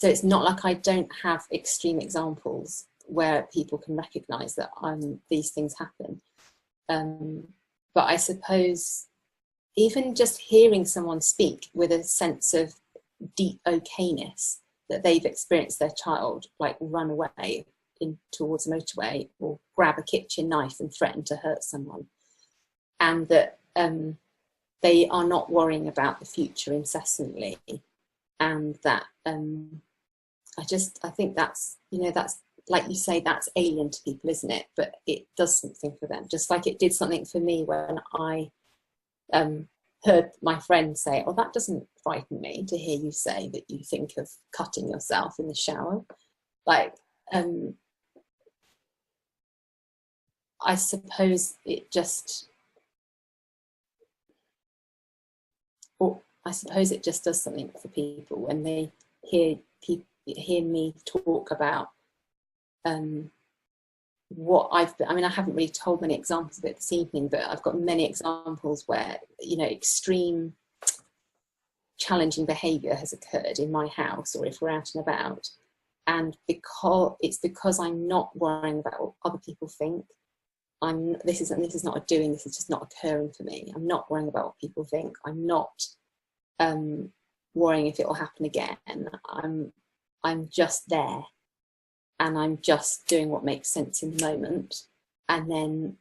it's not like I don't have extreme examples where people can recognise that these things happen. But I suppose even just hearing someone speak with a sense of deep okayness, that they've experienced their child run away towards a motorway or grab a kitchen knife and threaten to hurt someone, and that they are not worrying about the future incessantly, and that I think that's that's, like you say, that's alien to people, isn't it? But it does something for them, just like it did something for me when I heard my friend say, "Oh, that doesn't frighten me to hear you say that you think of cutting yourself in the shower." I suppose it just, does something for people when they hear me talk about what I haven't really told many examples of it this evening, but I've got many examples where extreme challenging behaviour has occurred in my house, or if we're out and about, and because I'm not worrying about what other people think. This is not a doing, this is just not occurring for me. I'm not worrying about what people think. I'm not worrying if it will happen again. I'm just there, and I'm just doing what makes sense in the moment, and then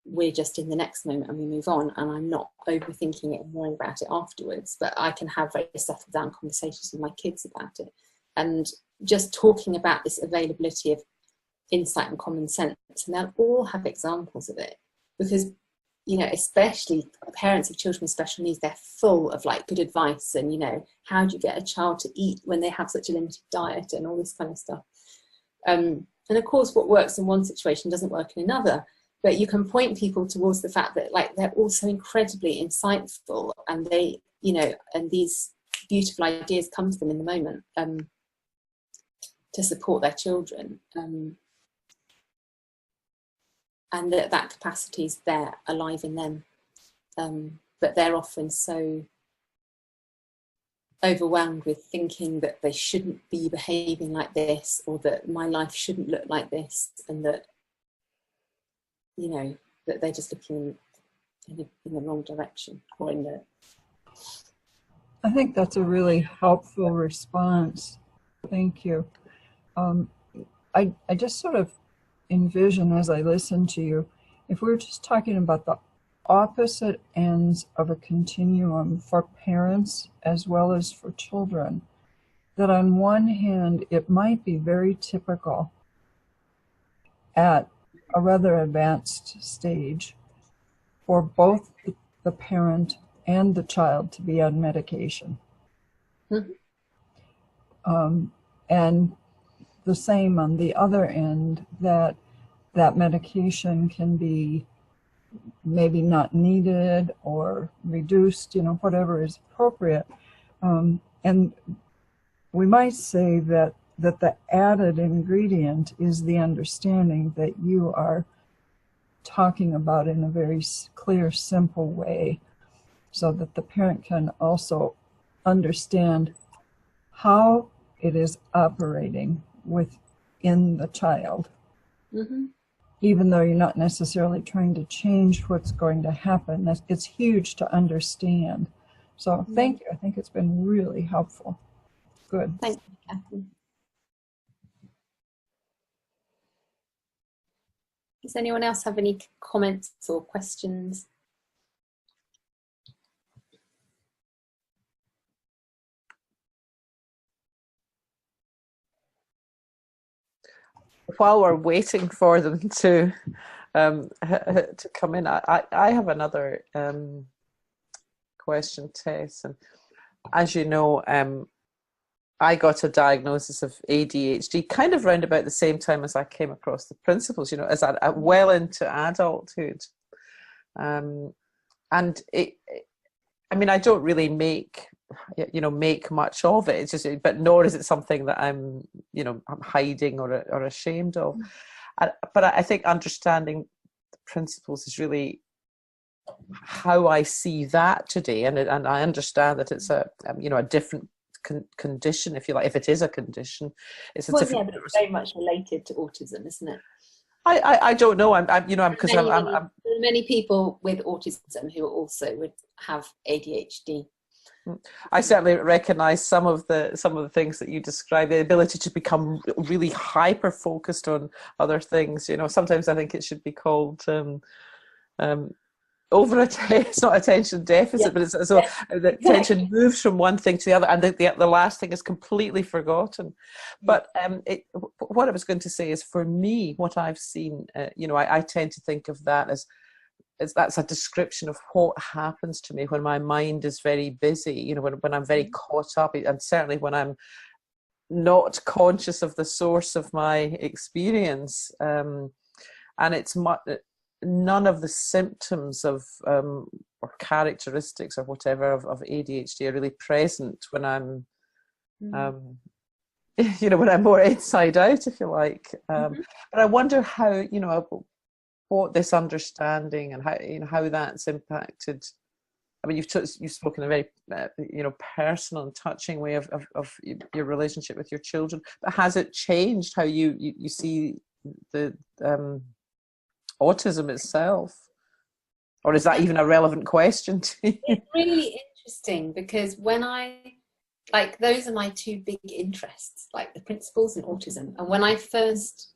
we're just in the next moment and we move on, and I'm not overthinking it and worrying about it afterwards. But I can have very settled down conversations with my kids about it, and just talking about this availability of insight and common sense, and they'll all have examples of it, because especially parents of children with special needs, they're full of good advice, and how do you get a child to eat when they have such a limited diet, and all this kind of stuff. And of course what works in one situation doesn't work in another, but you can point people towards the fact that they're also incredibly insightful, and they you know, and these beautiful ideas come to them in the moment, to support their children, and that capacity is there, alive in them, but they're often so overwhelmed with thinking that they shouldn't be behaving like this, or that my life shouldn't look like this, and that, you know, that they're just looking in the wrong direction, or in the... I think that's a really helpful response. Thank you. I just sort of envision, as I listen to you, if we were just talking about the opposite ends of a continuum for parents as well as for children, that on one hand it might be very typical at a rather advanced stage for both the parent and the child to be on medication. Mm-hmm. And the same on the other end, that medication can be maybe not needed or reduced, you know, whatever is appropriate. And we might say that the added ingredient is the understanding that you are talking about in a very clear, simple way, so that the parent can also understand how it is operating within the child. Mm-hmm. Even though you're not necessarily trying to change what's going to happen. It's huge to understand. So thank you. I think it's been really helpful. Good. Thank you, Kathy. Does anyone else have any comments or questions? While we're waiting for them to come in, I have another question, Tess. And as you know, I got a diagnosis of ADHD kind of round about the same time as I came across the principles, you know, as I well into adulthood. And I mean, I don't really make much of it. It's just, but nor is it something that I'm hiding or ashamed of. But I think understanding the principles is really how I see that today, and I understand that it's a different condition, if you like, if it is a condition. It's a different. Yeah, but it's very much related to autism, isn't it? I don't know. There are many people with autism who also would have ADHD. I certainly recognise some of the things that you described, the ability to become really hyper focused on other things. You know, sometimes I think it should be called over it's not attention deficit, but it's so the attention moves from one thing to the other, and the last thing is completely forgotten. But what I was going to say is, for me, what I've seen, I tend to think of that as that's a description of what happens to me when my mind is very busy, you know, when I'm very caught up, and certainly when I'm not conscious of the source of my experience. And it's none of the symptoms of or characteristics or whatever of ADHD are really present when I'm when I'm more inside out, if you like. But I wonder how, what this understanding and how that's impacted. I mean, you've spoken a very personal and touching way of your relationship with your children. But has it changed how you see the autism itself, or is that even a relevant question to you? It's really interesting, because when those are my two big interests, like the principles and autism. And when I first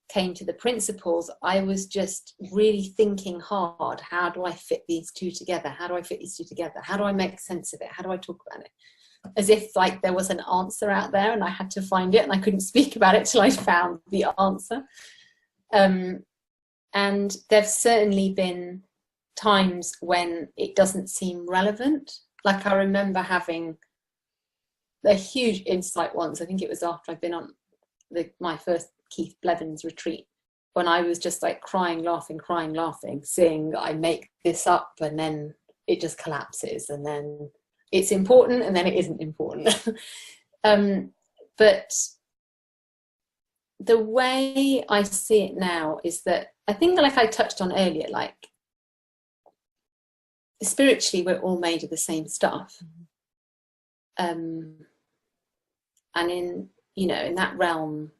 came to the principles, I was just really thinking hard, how do I fit these two together? How do I fit these two together? How do I make sense of it? How do I talk about it? As if like there was an answer out there and I had to find it, and I couldn't speak about it till I found the answer. And there've certainly been times when it doesn't seem relevant. Like I remember having a huge insight once, I think it was after I'd been on my first Keith Blevins retreat, when I was just like crying, laughing, seeing that I make this up, and then it just collapses, and then it's important and then it isn't important. But the way I see it now is that, I think, like I touched on earlier, like spiritually we're all made of the same stuff. And in, you know, in that realm,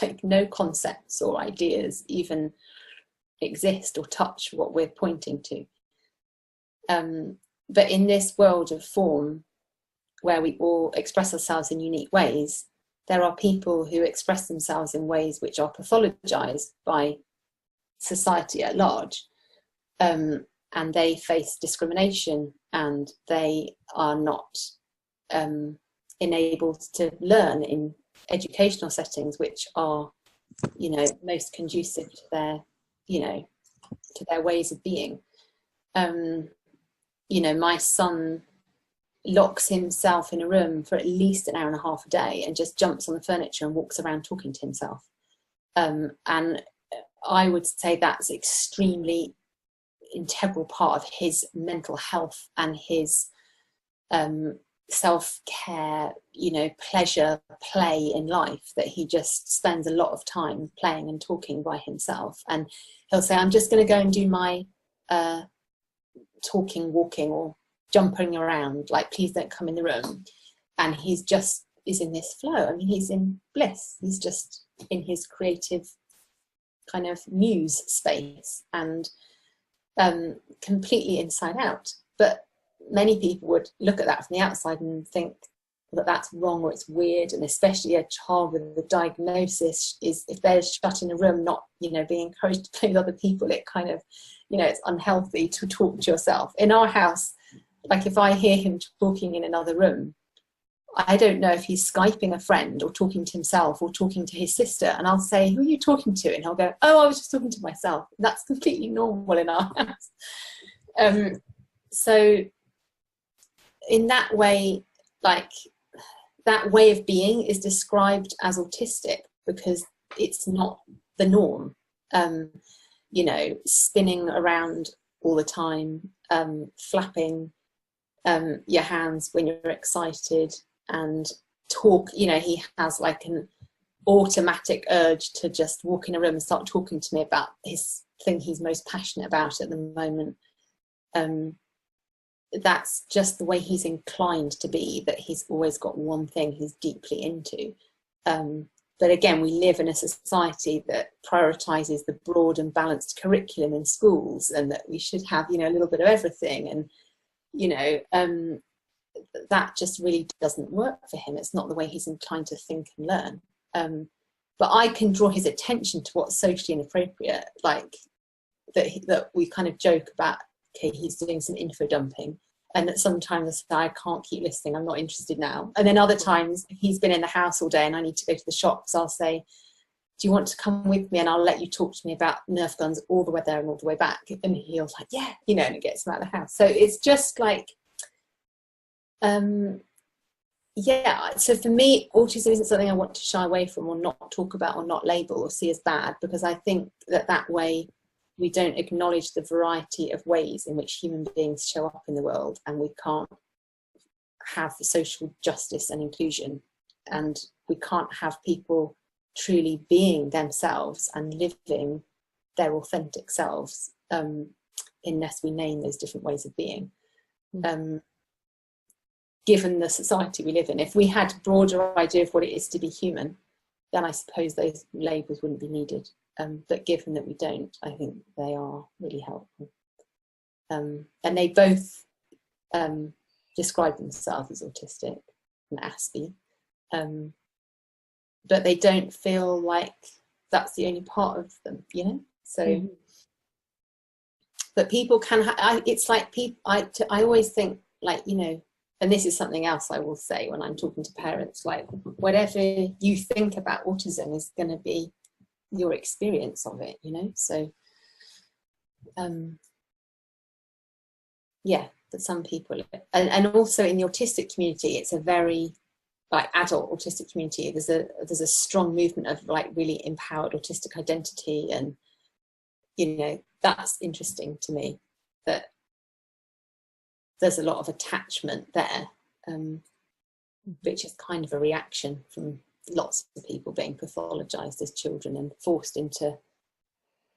like no concepts or ideas even exist or touch what we're pointing to. But in this world of form, where we all express ourselves in unique ways, there are people who express themselves in ways which are pathologized by society at large. And they face discrimination, and they are not enabled to learn in educational settings which are, you know, most conducive to their, you know, to their ways of being. You know, my son locks himself in a room for at least an hour and a half a day and just jumps on the furniture and walks around talking to himself. And I would say that's extremely integral part of his mental health and his self-care, you know, pleasure, play in life, that he just spends a lot of time playing and talking by himself. And he'll say, I'm just going to go and do my talking, walking, or jumping around, like, please don't come in the room. And he's just is in this flow. I mean, he's in bliss. He's just in his creative kind of muse space, and completely inside out. But many people would look at that from the outside and think that that's wrong, or it's weird. And especially a child with a diagnosis, is, if they're shut in a room, not, you know, being encouraged to play with other people, it kind of, you know, it's unhealthy to talk to yourself. In our house, like, if I hear him talking in another room, I don't know if he's Skyping a friend or talking to himself or talking to his sister, and I'll say, who are you talking to? And he'll go, oh, I was just talking to myself. That's completely normal in our house. So in that way, like, that way of being is described as autistic because it's not the norm. You know, spinning around all the time, flapping your hands when you're excited, and talk, you know, he has like an automatic urge to just walk in a room and start talking to me about his thing he's most passionate about at the moment. That's just the way he's inclined to be, that he's always got one thing he's deeply into. But again, we live in a society that prioritizes the broad and balanced curriculum in schools, and that we should have, you know, a little bit of everything. And, you know, that just really doesn't work for him. It's not the way he's inclined to think and learn. But I can draw his attention to what's socially inappropriate, like that we kind of joke about, okay, he's doing some info dumping. And that sometimes I can't keep listening, I'm not interested now. And then other times, if he's been in the house all day and I need to go to the shops, I'll say, do you want to come with me, and I'll let you talk to me about Nerf guns all the way there and all the way back? And he'll like, yeah, you know, and it gets him out of the house. So it's just like, yeah, so for me, autism isn't something I want to shy away from or not talk about or not label or see as bad, because I think that way we don't acknowledge the variety of ways in which human beings show up in the world, and we can't have social justice and inclusion, and we can't have people truly being themselves and living their authentic selves unless we name those different ways of being. Given the society we live in, if we had a broader idea of what it is to be human, then I suppose those labels wouldn't be needed. But given that we don't, I think they are really helpful. And they both describe themselves as autistic and Aspie, but they don't feel like that's the only part of them, you know? So, but people can, it's like people, I always think, like, you know, and this is something else I will say when I'm talking to parents, like, whatever you think about autism is going to be your experience of it, you know? So, yeah, but some people, and also in the autistic community, it's a very, like, adult autistic community, there's a strong movement of, like, really empowered autistic identity. And, you know, that's interesting to me, that there's a lot of attachment there, which is kind of a reaction from lots of people being pathologized as children and forced into,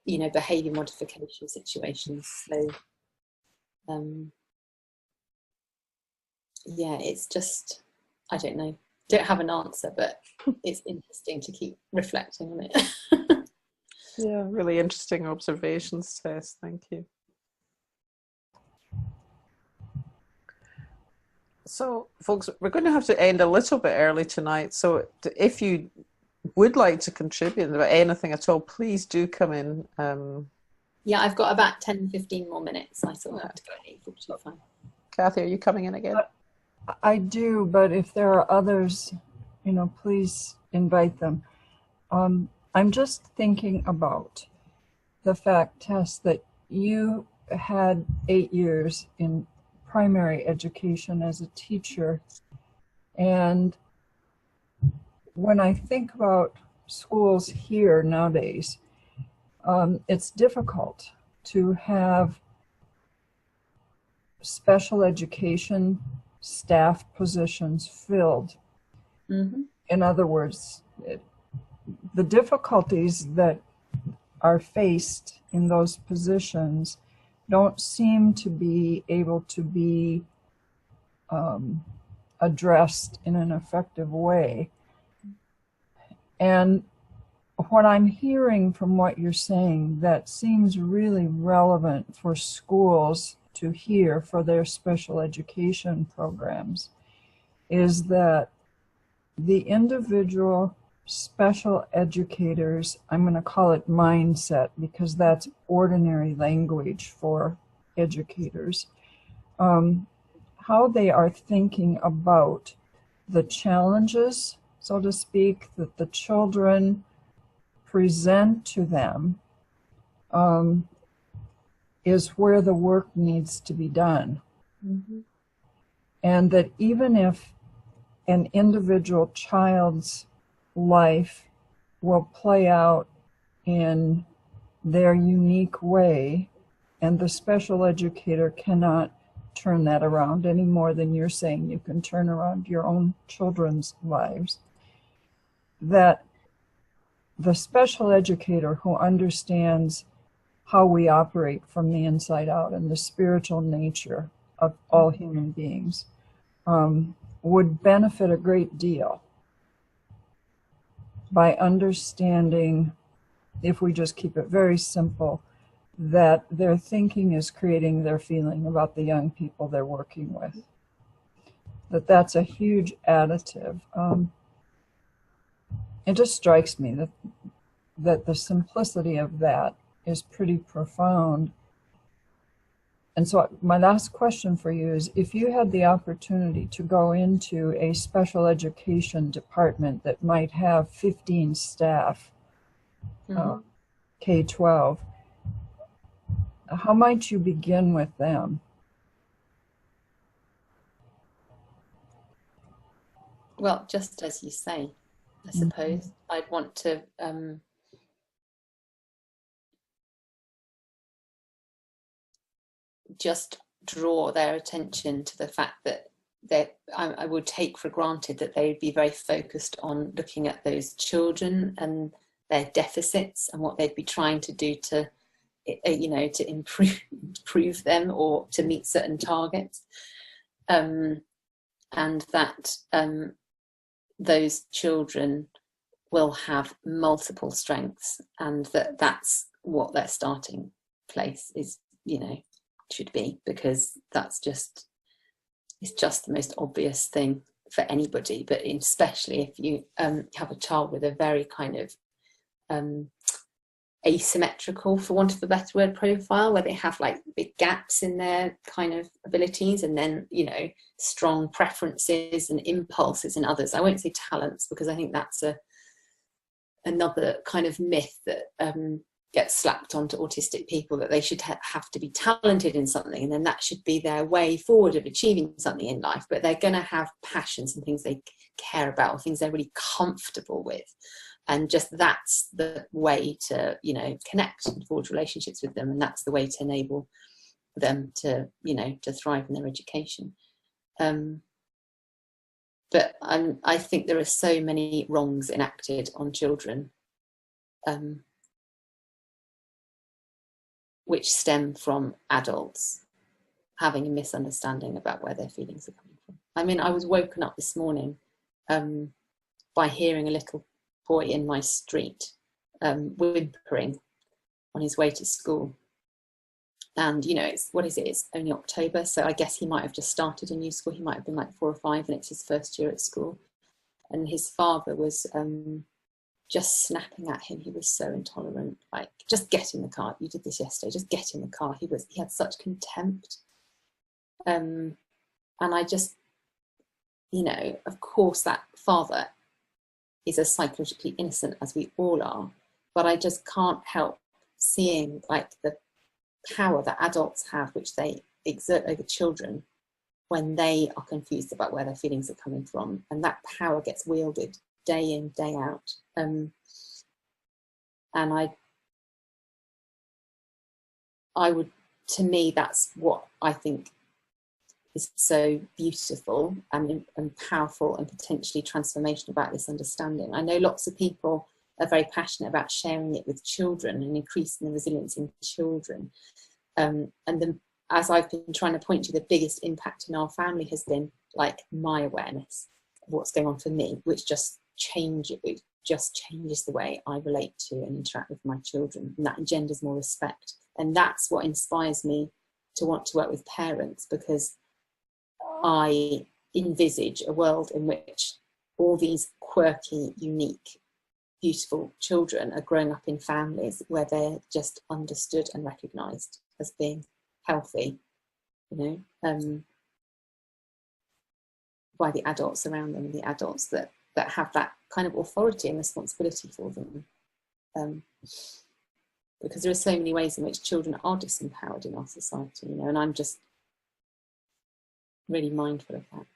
you know, behavior modification situations. So yeah, it's just, I don't know, don't have an answer, but it's interesting to keep reflecting on it. Yeah, really interesting observations, Tess. Thank you. So, folks, we're going to have to end a little bit early tonight. So, if you would like to contribute about anything at all, please do come in. Yeah, I've got about 10-15 more minutes. I sort of have to go at 8:45. Kathy, are you coming in again? I do, but if there are others, you know, please invite them. I'm just thinking about the fact, Tess, that you had 8 years in primary education as a teacher. And when I think about schools here nowadays, it's difficult to have special education staff positions filled. Mm-hmm. In other words, the difficulties that are faced in those positions don't seem to be able to be addressed in an effective way. And what I'm hearing from what you're saying that seems really relevant for schools to hear for their special education programs is that the individual special educators, I'm going to call it mindset because that's ordinary language for educators, how they are thinking about the challenges, so to speak, that the children present to them is where the work needs to be done. Mm-hmm. And that even if an individual child's life will play out in their unique way, and the special educator cannot turn that around any more than you're saying you can turn around your own children's lives, that the special educator who understands how we operate from the inside out and the spiritual nature of all human beings would benefit a great deal by understanding, if we just keep it very simple, that their thinking is creating their feeling about the young people they're working with. That's a huge additive. It just strikes me that the simplicity of that is pretty profound. And so my last question for you is, if you had the opportunity to go into a special education department that might have 15 staff, K-12, how might you begin with them? Well, just as you say, I suppose I'd want to just draw their attention to the fact that I would take for granted that they would be very focused on looking at those children and their deficits and what they'd be trying to do to, you know, to improve them or to meet certain targets, and that those children will have multiple strengths, and that's what their starting place is, you know, should be, because it's just the most obvious thing for anybody, but especially if you have a child with a very kind of asymmetrical, for want of a better word, profile, where they have like big gaps in their kind of abilities, and then, you know, strong preferences and impulses in others. I won't say talents, because I think that's another kind of myth that gets slapped onto autistic people, that they should have to be talented in something, and then that should be their way forward of achieving something in life. But they're going to have passions and things they care about, or things they're really comfortable with, and just that's the way to, you know, connect and forge relationships with them, and that's the way to enable them to, you know, to thrive in their education. But I think there are so many wrongs enacted on children, which stem from adults having a misunderstanding about where their feelings are coming from. I mean, I was woken up this morning by hearing a little boy in my street whimpering on his way to school. And, you know, it's, what is it? It's only October. So I guess he might have just started a new school. He might have been like 4 or 5 and it's his first year at school. And his father was just snapping at him. He was so intolerant. Like, just get in the car. You did this yesterday. Just get in the car. He had such contempt. And I just, you know, of course that father is as psychologically innocent as we all are, but I just can't help seeing like the power that adults have, which they exert over children when they are confused about where their feelings are coming from, and that power gets wielded day in, day out. And I would, to me, that's what I think is so beautiful and powerful and potentially transformational about this understanding. I know lots of people are very passionate about sharing it with children and increasing the resilience in children. As I've been trying to point to, the biggest impact in our family has been like my awareness of what's going on for me, which just changes the way I relate to and interact with my children, and that engenders more respect. And that's what inspires me to want to work with parents, because I envisage a world in which all these quirky, unique, beautiful children are growing up in families where they're just understood and recognised as being healthy, you know, by the adults around them, the adults that have that kind of authority and responsibility for them. Because there are so many ways in which children are disempowered in our society, you know, and I'm just really mindful of that.